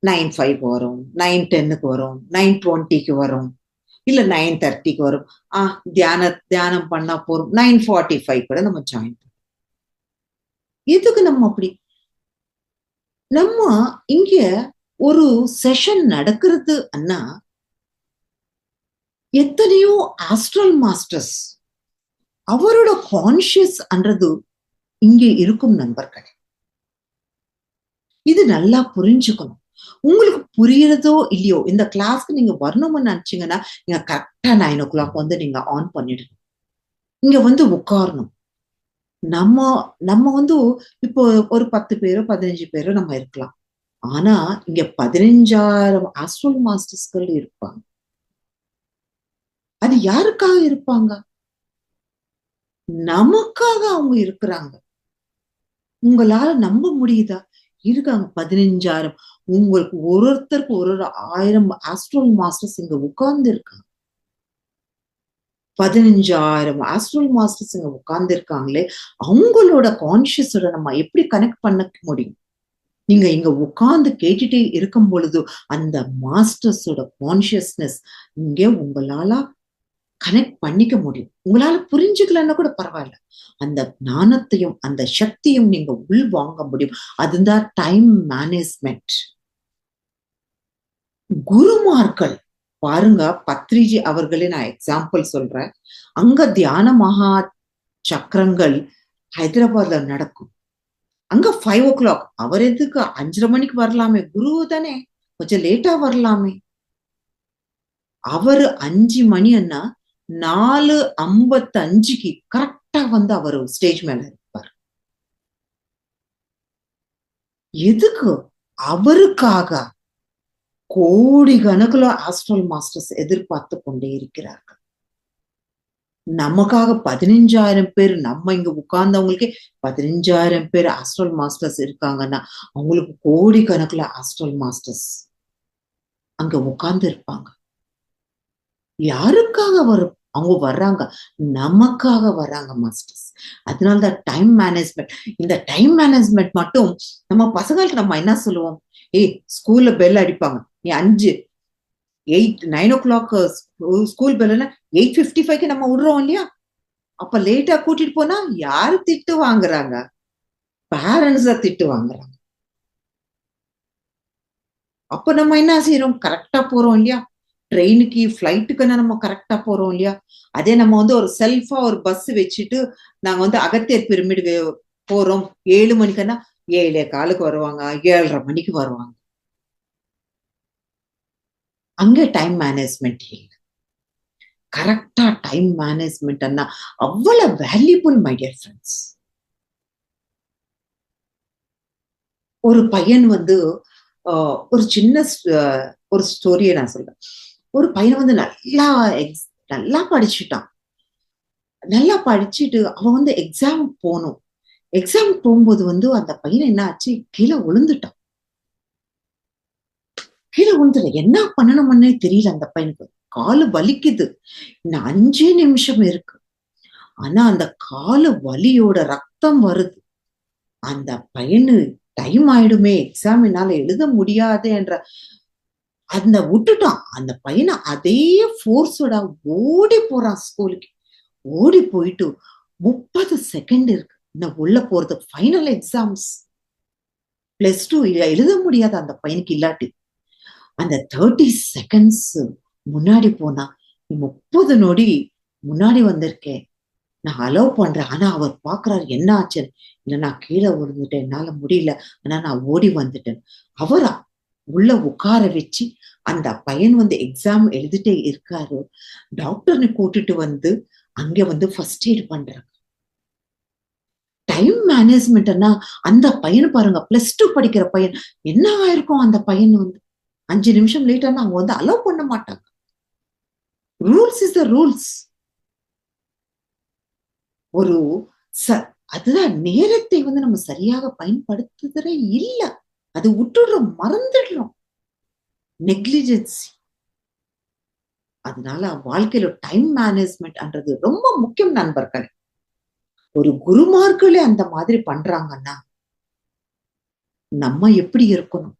9:05 வரும், 9:10க்கு வரும், 9:20க்கு வரும், இல்ல 9:30க்கு வரும். தியானம் பண்ணா போறோம், 9:45 கூட நம்ம ஜாயின் பண்ணுவோம். எதுக்கு நம்ம அப்படி? நம்ம இங்க ஒரு செஷன் நடக்கிறது அண்ணா, எத்தனையோ ஆஸ்ட்ரல் மாஸ்டர்ஸ் அவரோட கான்சியஸ் அன்றது இங்கே இருக்கும் நண்பர்களே. இது நல்லா புரிஞ்சுக்கணும். உங்களுக்கு புரியறதோ இல்லையோ, இந்த கிளாஸ்க்கு நீங்க வரணும்னு நினைச்சீங்கன்னா நீங்க கரெக்டா 9:00 வந்து நீங்க ஆன் பண்ணிடணும். இங்க வந்து உட்காரணும். நம்ம நம்ம வந்து இப்போ ஒரு 10 பேரோ 15 பேரோ நம்ம இருக்கலாம். ஆனா இங்க 15,000 ஆஸ்ட்ரல் மாஸ்டர்ஸ்கள் இருப்பாங்க. அது யாருக்காக இருப்பாங்க? நமக்காக அவங்க இருக்கிறாங்க. உங்களால நம்ப முடியுதா? இருக்காங்க 15,000. உங்களுக்கு ஒருத்தருக்கு ஒரு 1000 ஆஸ்ட்ரல் மாஸ்டர்ஸ் இங்க உட்கார்ந்து இருக்காங்க. 15,000 ஆஸ்ட்ரல் மாஸ்டர்ஸ் இங்க உட்கார்ந்து இருக்காங்களே, அவங்களோட கான்சியஸோட நம்ம எப்படி கனெக்ட் பண்ண முடியும்? நீங்க இங்க உட்கார்ந்து கேட்டுட்டே இருக்கும் பொழுது அந்த மாஸ்டர்ஸோட கான்சியஸ்னஸ் இங்க உங்களால கனெக்ட் பண்ணிக்க முடியும். உங்களால புரிஞ்சுக்கலன்னா கூட பரவாயில்ல, அந்த ஞானத்தையும் அந்த சக்தியும் நீங்க உள் வாங்க முடியும். அதுதான் டைம் மேனேஜ்மெண்ட். குருமார்கள் பாருங்க, பத்ரிஜி அவர்களே நான் எக்ஸாம்பிள் சொல்றேன். அங்க தியான மகா சக்கரங்கள் ஹைதராபாத்ல நடக்கும். அங்க 5:00. அவர் எதுக்கு 5:30 மணிக்கு வரலாமே? குரு தானே, கொஞ்சம் லேட்டா வரலாமே. அவரு 5 மணின்னா 4:55க்கு கரெக்டா வந்து அவர் ஸ்டேஜ் மேல இருப்பார். எதுக்கு? அவருக்காக கோடி கணக்குல ஆஸ்ட்ரல் மாஸ்டர்ஸ் எதிர்பார்த்து கொண்டே இருக்கிறார்கள். நமக்காக 15,000 பேர், நம்ம இங்க உட்கார்ந்தவங்களுக்கே 15,000 பேர் ஆஸ்ட்ரல் மாஸ்டர்ஸ் இருக்காங்கன்னா அவங்களுக்கு கோடி கணக்குல ஆஸ்ட்ரல் மாஸ்டர்ஸ் அங்க உட்கார்ந்து இருப்பாங்க. யாருக்காக அவங்க வர்றாங்க? நமக்காக வர்றாங்க மாஸ்டர்ஸ். அதனாலதான் டைம் மேனேஜ்மெண்ட். இந்த டைம் மேனேஜ்மெண்ட் மட்டும் நம்ம பசங்களுக்கு நம்ம என்ன சொல்லுவோம்? ஸ்கூல்ல பெல் அடிப்பாங்க, நீ 9:00 ஸ்கூல் பெல்னா 8:55க்கு நம்ம விடுறோம் இல்லையா? அப்ப லேட்டா கூட்டிட்டு போனா யாரு திட்டு வாங்குறாங்க? பேரண்ட்ஸ் தான் திட்டு வாங்குறாங்க. அப்ப நம்ம என்ன செய்யறோம்? கரெக்டா போறோம் இல்லையா? ட்ரெயினுக்கு, ஃப்ளைட்டுக்குன்னா நம்ம கரெக்டா போறோம் இல்லையா? அதே நம்ம வந்து ஒரு செல்ஃபா ஒரு பஸ் வச்சுட்டு, நாங்க வந்து அகத்தியர் பிரமிடு போறோம். 7 மணிக்குன்னா 7:15க்கு வருவாங்க. 7:30 மணிக்கு வருவாங்க. அங்க டைம் மேனேஜ்மென்ட் இல்ல. கரெக்ட்டா டைம் மேனேஜ்மென்ட்ன்னா அவ்வளவு வேல்யூபிள் மை டியர் ஃபிரெண்ட்ஸ். ஒரு பையன் வந்து அ ஒரு சின்ன ஒரு ஸ்டோரிய நான் சொல்றேன். ஒரு பையன் வந்து நல்லா படிச்சுட்டான். நல்லா படிச்சுட்டு அவன் வந்து எக்ஸாம் போணும். எக்ஸாம் போகும்போது வந்து அந்த பையன் என்ன ஆச்சு? கீழ விழுந்துட்டான். கீழ விழுந்துட்டான். என்ன பண்ணணும்னே தெரியல அந்த பையனுக்கு. காலு வலிக்குது. இன்னும் 5 நிமிஷம் இருக்கு. ஆனா அந்த காலு வலியோட ரத்தம் வருது. அந்த பையனு டைம் ஆயிடுமே, எக்ஸாம் என்னால எழுத முடியாதே என்ற அந்த விட்டுட்டான். அந்த பையன அதே ஃபோர்ஸோட ஓடி போறான் ஸ்கூலுக்கு. ஓடி போயிட்டு 30 செகண்ட் இருக்கு. இன்னும் உள்ள போறது ஃபைனல் எக்ஸாம்ஸ். +2 எழுத முடியாது அந்த பையனுக்கு இல்லாட்டி. அந்த 30 செகண்ட்ஸ் முன்னாடி போனா, "நீ 30 நொடி முன்னாடி வந்திருக்கே. நான் அலோவ் பண்றேன்." ஆனா அவர் பார்க்குறாரு என்ன ஆச்சுன்னு. "இல்ல நான் கீழ விழுந்துட்டேன். என்னால முடியல. ஆனா நான் ஓடி வந்துட்டேன்." அவரா உள்ள உட்கார வச்சு, அந்த பையன் வந்து எக்ஸாம் எழுதிட்டே இருக்காரு. டாக்டர்ன்னு கூட்டிட்டு வந்து, அங்க வந்து ஃபர்ஸ்ட் எய்ட் பண்றாங்க. டைம் மேனேஜ்மென்ட்ன்னா, அந்த பையன பாருங்க +2 படிக்கிற பையன். என்ன ஆயிருக்கும் அந்த பையன் வந்து? 5 நிமிஷம் லேட் ஆனா அவங்க வந்து அலோவ் பண்ண மாட்டாங்க. Rules is the rules. ஒரு ச அதுதான் நேரத்தை வந்து நம்ம சரியாக பயன்படுத்துறதே இல்ல. அது விட்டுடுறோம், மறந்துடுறோம். நெக்லிஜென்சி. அதனால வாழ்க்கையில டைம் மேனேஜ்மென்ட்ன்றது ரொம்ப முக்கியம் நண்பர்களே. ஒரு குருமார்களே அந்த மாதிரி பண்றாங்கன்னா, நம்ம எப்படி இருக்கணும்?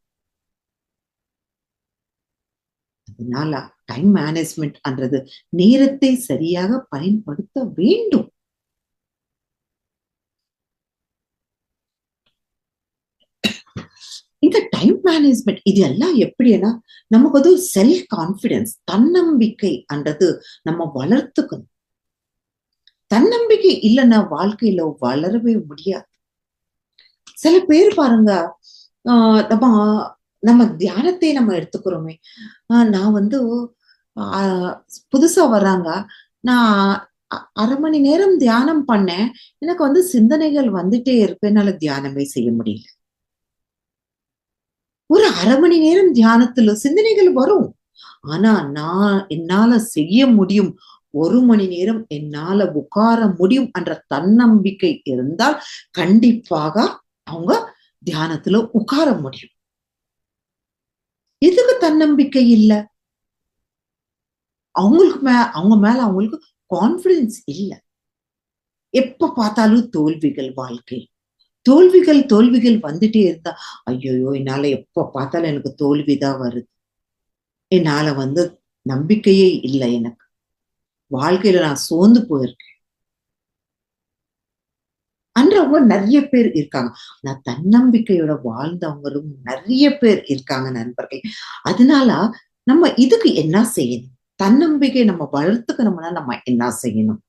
அதனால டைம் மேனேஜ்மென்ட்ன்றது நேரத்தை சரியாக பயன்படுத்த வேண்டும். இந்த டைம் மேனேஜ்மென்ட் இது எல்லாம் எப்படின்னா, நமக்கு வந்து செல்ஃப் கான்ஃபிடன்ஸ் தன்னம்பிக்கை அன்றது நம்ம வளர்த்துக்கணும். தன்னம்பிக்கை இல்லன்னா வாழ்க்கையில வளரவே முடியாது. சில பேர் பாருங்க, ஆ நம்ம நம்ம தியானத்தை நம்ம எடுத்துக்கிறோமே. நான் வந்து ஆ புதுசா வர்றாங்க. நான் 1/2 மணி நேரம் தியானம் பண்ணேன். எனக்கு வந்து சிந்தனைகள் வந்துட்டே இருக்கு. என்னால தியானமே செய்ய முடியல. ஒரு 1/2 மணி நேரம் தியானத்துல சிந்தனைகள் வரும். ஆனா என்னால செய்ய முடியும். 1 மணி நேரம் என்னால உட்கார முடியும் என்ற தன்னம்பிக்கை இருந்தால், கண்டிப்பாக அவங்க தியானத்துல உட்கார முடியும். எதுக்கு தன்னம்பிக்கை இல்ல? அவங்க மேல அவங்களுக்கு கான்ஃபிடன்ஸ் இல்ல. எப்ப பார்த்தாலும் தோல்விகள் வாழ்க்கை. தோல்விகள் வந்துட்டே இருந்தா, ஐய்யயோ! என்னால எப்ப பார்த்தாலும் எனக்கு தோல்வி தான் வருது. என்னால வந்து நம்பிக்கையே இல்ல எனக்கு. வாழ்க்கையில நான் சோர்ந்து போயிருக்கேன். அன்றவங்க நெறைய பேர் இருக்காங்க. ஆனா தன்னம்பிக்கையோட வாழ்ந்தவங்களும் நெறைய பேர் இருக்காங்க நண்பர்களே. அதனால நம்ம இதுக்கு என்ன செய்யணும்? தன்னம்பிக்கை நம்ம வளர்த்துக்கணும்னா நம்ம என்ன செய்யணும்?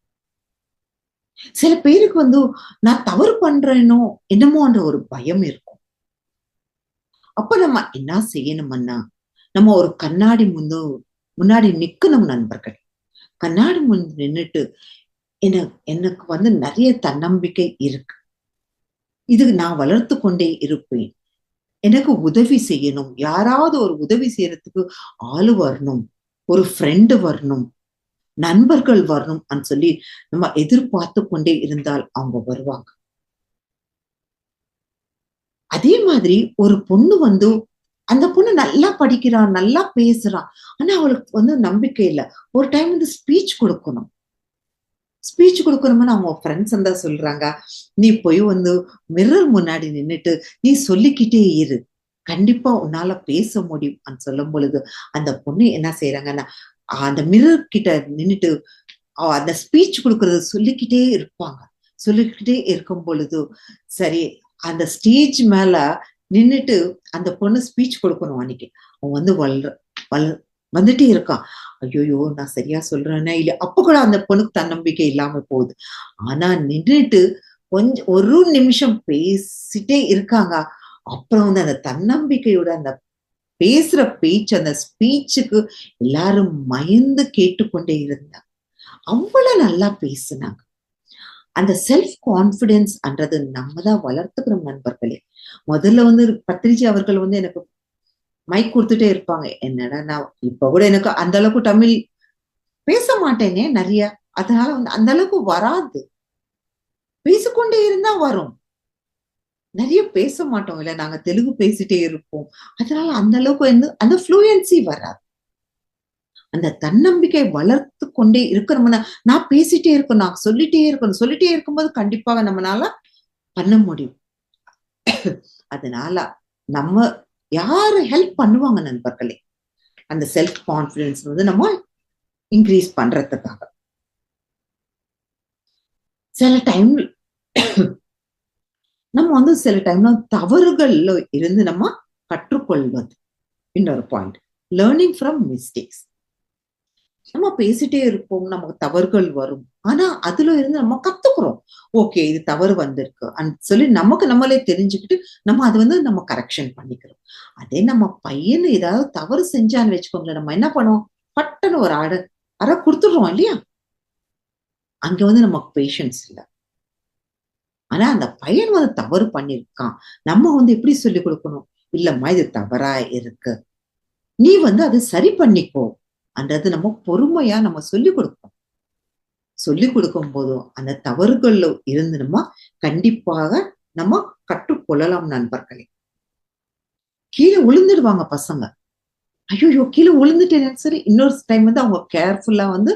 சில பேருக்கு வந்து நான் தவறு பண்றேனோ! என்னமோன்ற ஒரு பயம் இருக்கும். அப்ப நம்ம என்ன செய்யணும்ன்னா, நம்ம ஒரு கண்ணாடி முன்னாடி நிக்கணும் நண்பர்களே. கண்ணாடி முன் நின்னுட்டு, எனக்கு வந்து நெறைய தன்னம்பிக்கை இருக்கு. இது நான் வளர்த்துக் கொண்டே இருப்பேன். எனக்கு உதவி செய்யணும். யாராவது ஒரு உதவி செய்யறதுக்கு ஆளு வரணும். ஒரு ஃப்ரெண்ட் வரணும். நண்பர்கள் வரணும் சொல்லி நம்ம எதிர்பார்த்து கொண்டே இருந்தால் அவங்க வருவாங்க. அதே மாதிரி ஒரு பொண்ணு வந்து அந்த பொண்ணு நல்லா படிக்கிறா, நல்லா பேசுறா. ஆனா அவளுக்கு வந்து நம்பிக்கை இல்ல. ஒரு டைம் வந்து ஸ்பீச் குடுக்கணும். ஸ்பீச் குடுக்கணும்னு அவங்க ஃப்ரெண்ட்ஸ் வந்தா சொல்றாங்க. "நீ போய் வந்து மிரர் முன்னாடி நின்னுட்டு, நீ சொல்லிக்கிட்டே இரு. கண்டிப்பா உன்னால பேச முடியும்" சொல்லும் பொழுது, அந்த பொண்ணு என்ன செய்றாங்கன்னா, அந்த மிரர் கிட்ட நின்னுட்டு, அந்த ஸ்பீச் குடுக்குறத சொல்லிக்கிட்டே இருப்பாங்க. சொல்லிக்கிட்டே இருக்கும் பொழுது, சரி அந்த ஸ்டேஜ் மேல நின்னுட்டு அந்த பொண்ணு ஸ்பீச் கொடுக்கணும் அன்னைக்கு. அவன் வந்து வந்துட்டே இருக்கான். ஐயோ நான் சரியா சொல்றேன்னா இல்ல, அப்ப கூட அந்த பொண்ணுக்கு தன்னம்பிக்கை இல்லாம போகுது. ஆனா நின்னுட்டு கொஞ்சம் ஒரு நிமிஷம் பேசிட்டே இருக்காங்க. அப்புறம் வந்து அந்த தன்னம்பிக்கையோட அந்த பேசுற பேச்சு, அந்த ஸ்பீச்சுக்கு எல்லாரும் மயந்து கேட்டுக்கொண்டே இருந்தாங்க. அவ்வளவு நல்லா பேசுனாங்க. அந்த செல்ஃப் கான்பிடன்ஸ் என்றது நம்ம தான் வளர்த்துக்கிறோம் நண்பர்களே. முதல்ல வந்து பத்ரிஜி அவர்கள் வந்து எனக்கு மைக் கொடுத்துட்டே இருப்பாங்க. என்னடா நான் இப்ப கூட எனக்கு அந்த அளவுக்கு தமிழ் பேச மாட்டேனே நிறைய. அதனால வந்து அந்த அளவுக்கு வராது. பேசிக்கொண்டே இருந்தா வரும். நிறைய பேச மாட்டோம் இல்ல, நாங்க தெலுங்கு பேசிட்டே இருப்போம். அதனால அந்த அளவுக்கு வந்து அந்த ஃப்ளூயன்சி வராது. அந்த தன்னம்பிக்கை வளர்த்து கொண்டே இருக்கிறோம்னா, நான் பேசிட்டே இருக்கணும், நான் சொல்லிட்டே இருக்கணும். சொல்லிட்டே இருக்கும்போது கண்டிப்பாக நம்மளால பண்ண முடியும். அதனால நம்ம யாரு ஹெல்ப் பண்ணுவாங்க நண்பர்களே, அந்த செல்ஃப் கான்பிடன்ஸ் வந்து நம்ம இன்க்ரீஸ் பண்றதுக்காக. சில டைம் நம்ம வந்து சில டைம்ல தவறுகள்ல இருந்து நம்ம கற்றுக்கொள்வது இன்னொரு பாயிண்ட். Learning from mistakes. நம்ம பேசிட்டே இருப்போம், நமக்கு தவறுகள் வரும். ஆனா அதுல இருந்து நம்ம கத்துக்கிறோம். ஓகே இது தவறு வந்திருக்கு சொல்லி நமக்கு நம்மளே தெரிஞ்சுக்கிட்டு நம்ம அது வந்து நம்ம கரெக்ஷன் பண்ணிக்கிறோம். அதே நம்ம பையன் ஏதாவது தவறு செஞ்சான்னு வச்சுக்கோங்களேன், நம்ம என்ன பண்ணுவோம், பட்டுன்னு ஒரு அரை கொடுத்துடுறோம் இல்லையா. அங்க வந்து நமக்கு பேஷன்ஸ் இல்லை. ஆனா அந்த பையன் வந்து தவறு பண்ணிருக்கான், நம்ம வந்து எப்படி சொல்லி கொடுக்கணும், இல்லம்மா இது தவறா இருக்கு, நீ வந்து அதை சரி பண்ணிக்கோ அன்றது நம்ம பொறுமையா நம்ம சொல்லிக் கொடுப்போம். சொல்லிக் கொடுக்கும் போதும் அந்த தவறுகள்ல இருந்து நம்ம கண்டிப்பாக நம்ம கற்றுக்கொள்ளலாம் நண்பர்களே. கீழே விழுந்துடுவாங்க பசங்க. ஐயோ கீழே விழுந்துட்டேன்னு சரி இன்னொரு டைம் வந்து அவங்க கேர்ஃபுல்லா வந்து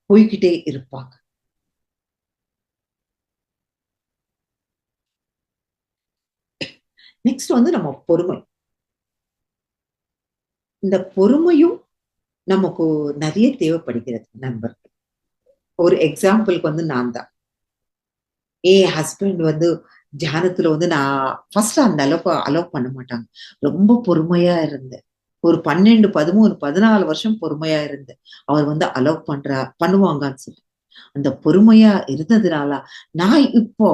போய்கிட்டே இருப்பாங்க. நெக்ஸ்ட் வந்து நம்ம பொறுமை. இந்த பொறுமையும் நமக்கு நிறைய தேவைப்படுகிறது நண்பர்கள். ஒரு எக்ஸாம்பிளுக்கு வந்து நான் தான், என் ஹஸ்பண்ட் வந்து தியானத்துல வந்து நான் ஃபர்ஸ்ட் அந்த அளவுக்கு அலோவ் பண்ண மாட்டாங்க. ரொம்ப பொறுமையா இருந்தேன். ஒரு 12, 13, 14 வருஷம் பொறுமையா இருந்தேன். அவர் வந்து அலோவ் பண்ணுவாங்கன்னு சொல்லி. அந்த பொறுமையா இருந்ததுனால நான் இப்போ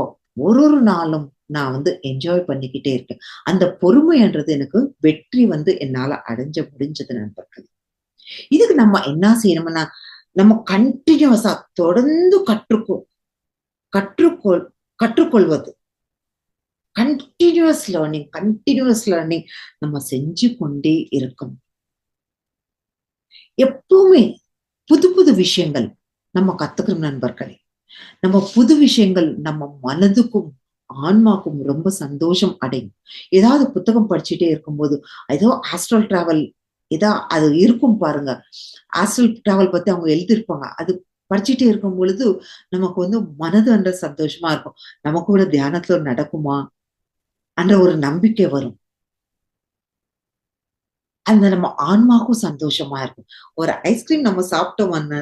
ஒரு நாளும் நான் வந்து என்ஜாய் பண்ணிக்கிட்டே இருக்கேன். அந்த பொறுமைன்றது எனக்கு வெற்றி வந்து என்னால முடிஞ்சது நண்பர்கள். இதுக்கு நம்ம என்ன செய்யணும்னா, நம்ம கண்டினியூஸா தொடர்ந்து கற்றுக்கொள் கற்றுக்கொள்வது. கண்டினியூஸ் லேர்னிங் நம்ம செஞ்சு கொண்டே இருக்கணும். எப்பவுமே புது புது விஷயங்கள் நம்ம கத்துக்கணும் நண்பர்களே. நம்ம புது விஷயங்கள் நம்ம மனதுக்கும் ஆன்மாக்கும் ரொம்ப சந்தோஷம் அடையும். ஏதாவது புத்தகம் படிச்சுட்டே இருக்கும்போது ஏதோ ஆஸ்ட்ரல் டிராவல் ஏதோ அது இருக்கும் பாருங்க, ஆஸ்ட்ரல் டிராவல் பத்தி அவங்க எழுதியிருப்பாங்க. அது படிச்சுட்டே இருக்கும் பொழுது நமக்கு வந்து மனது என்ற சந்தோஷமா இருக்கும். நமக்கு கூட தியானத்துல நடக்குமா என்ற ஒரு நம்பிக்கை வரும். அந்த நம்ம ஆன்மாக்கும் சந்தோஷமா இருக்கும். ஒரு ஐஸ்கிரீம் நம்ம சாப்பிட்டோம்னு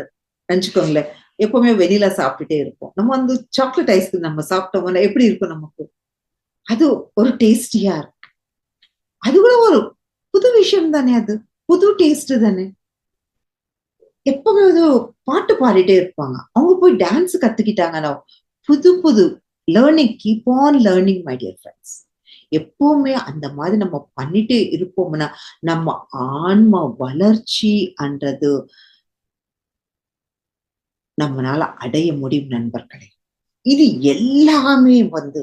நினைச்சுக்கோங்களேன், எப்பவுமே வெனிலா சாப்பிட்டுட்டே இருப்போம். நம்ம வந்து சாக்லேட் ஐஸ்கிரீம் நம்ம சாப்பிட்டோம்னா எப்படி இருக்கும் நமக்கு, அது ஒரு டேஸ்டியா இருக்கும். அது கூட ஒரு புது விஷயம் தானே, அது புது டேஸ்ட் தானே. எப்பவுமே வந்து பாட்டு பாடிட்டே இருப்பாங்க, அவங்க போய் டான்ஸ் கத்துக்கிட்டாங்கன்னா புது புது learning, keep on learning my dear friends. எப்பவுமே அந்த மாதிரி நம்ம பண்ணிட்டே இருப்போம்னா நம்ம ஆன்ம வளர்ச்சி என்றது நம்மளால அடைய முடியும் நண்பர்களே. இது எல்லாமே வந்து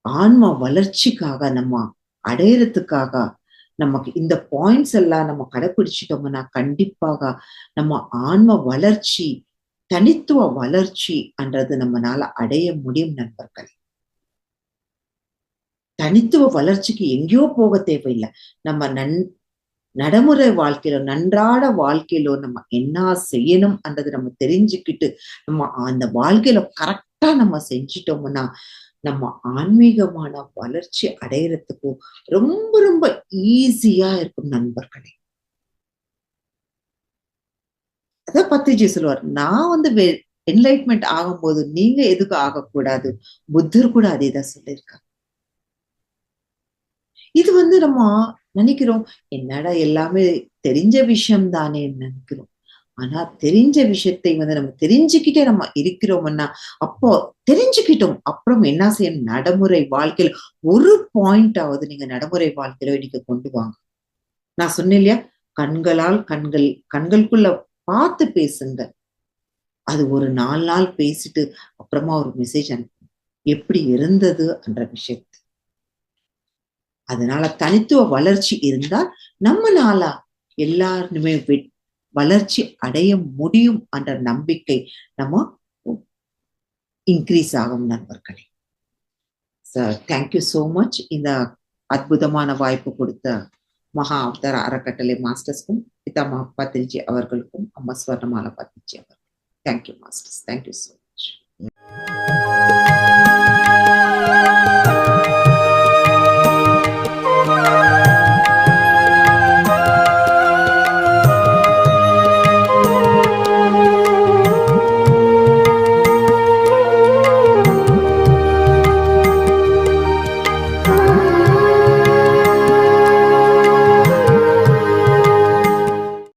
ஆன்ம வளர்ச்சிக்காக, நம்ம அடையறதுக்காக நமக்கு இந்த பாயிண்ட்ஸ் எல்லாம் நம்ம கடைபிடிச்சிட்டோம்னா கண்டிப்பாக நம்ம ஆன்ம வளர்ச்சி, தனித்துவ வளர்ச்சி என்றது நம்மளால அடைய முடியும் நண்பர்களே. தனித்துவ வளர்ச்சிக்கு எங்கேயோ போக தேவையில்லை. நம்ம நடைமுறை வாழ்க்கையில, நன்றாட வாழ்க்கையில நம்ம என்ன செய்யணும் என்றது நம்ம தெரிஞ்சுக்கிட்டு நம்ம அந்த வாழ்க்கையில கரெக்டா நம்ம செஞ்சிட்டோம்னா நம்ம ஆன்மீகமான வளர்ச்சி அடையறதுக்கு ரொம்ப ரொம்ப ஈஸியா இருக்கும் நண்பர்களே. அதான் பத்திரிஜி சொல்லுவார், நான் வந்து என்லைட்மெண்ட் ஆகும்போது நீங்க எதுக்கு ஆகக்கூடாது. புத்தர் கூட அதேதான் சொல்லியிருக்காங்க. இது நம்ம நினைக்கிறோம், என்னடா எல்லாமே தெரிஞ்ச விஷயம் தானே நினைக்கிறோம். ஆனா தெரிஞ்ச விஷயத்தை நம்ம தெரிஞ்சுக்கிட்டே நம்ம இருக்கிறோம்னா, அப்போ தெரிஞ்சுக்கிட்டோம். அப்புறம் என்ன செய்யணும்? நடைமுறை வாழ்க்கையில ஒரு பாயிண்ட் ஆவது நீங்க நடைமுறை வாழ்க்கையில இன்னைக்கு கொண்டு வாங்க. நான் சொன்னேன் இல்லையா? கண்களால் கண்களுக்குள்ள பார்த்து பேசுங்க. அது ஒரு 4 நாள் பேசிட்டு அப்புறமா ஒரு மெசேஜ் அனுப்புங்க. எப்படி இருந்தது என்ற விஷயத்த. அதனால தனித்துவ வளர்ச்சி இருந்தால் நம்மனால எல்லாருமே வளர்ச்சி அடைய முடியும் என்ற நம்பிக்கை நம்ம இன்க்ரீஸ் ஆகும் நண்பர்களே. Thank you so much. இந்த அற்புதமான வாய்ப்பு கொடுத்த மகா அவதார அறக்கட்டளை மாஸ்டர்ஸ்க்கும் பிதாமகா பத்திரிஜி அவர்களுக்கும் அம்மா ஸ்வர்ணமாலா பத்திரிஜி அவர்களுக்கும் thank you masters. Thank you so much.